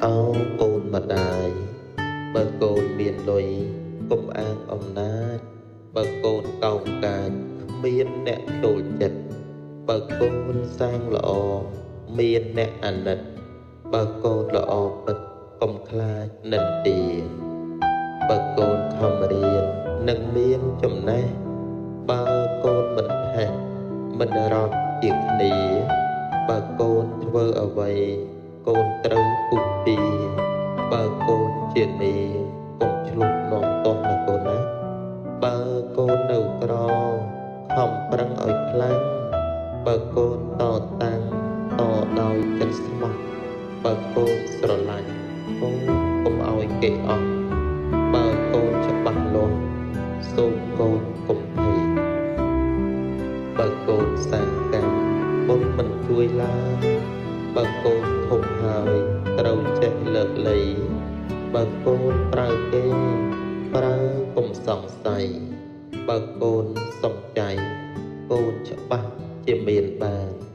អោកូនម្ដាយបើកូនមានលុយកុំអាងអំណាចបើកូនកោងកាចគ្មានអ្នកចូលចិត្តបើកូនសាងល្អមានអ្នកអាណិតបើកូនល្អពិតកុំខ្លាចនិន្ទាបើកូនខំរៀននឹងមានចំណេះបើកូនមិនហេះមិនរត់ជាគ្នាបើកូនធ្វើអ្វីកូនត្រូវពុះទីបើកូនជានីកុំឆ្លុះនាំតោះណាកូនណាបើកូននៅក្រខំប្រឹងឲ្យខ្លាំងបើកូនតតាំងតដោយចិត្តស្មោះបើកូនស្រឡាញ់កូនកុំឲ្យគេអស់បើកូនច្បាស់លាស់សូមកូនកុំភ័យបើកូនសាងកម្មបុណ្យមិនជួយឡើយបើកូនធំហើយត្រូវចេះលើកលែងបើកូនប្រើគេប្រើកុំសង្ស័យបើកូនសំចៃកូនច្បាស់ជាមានបាន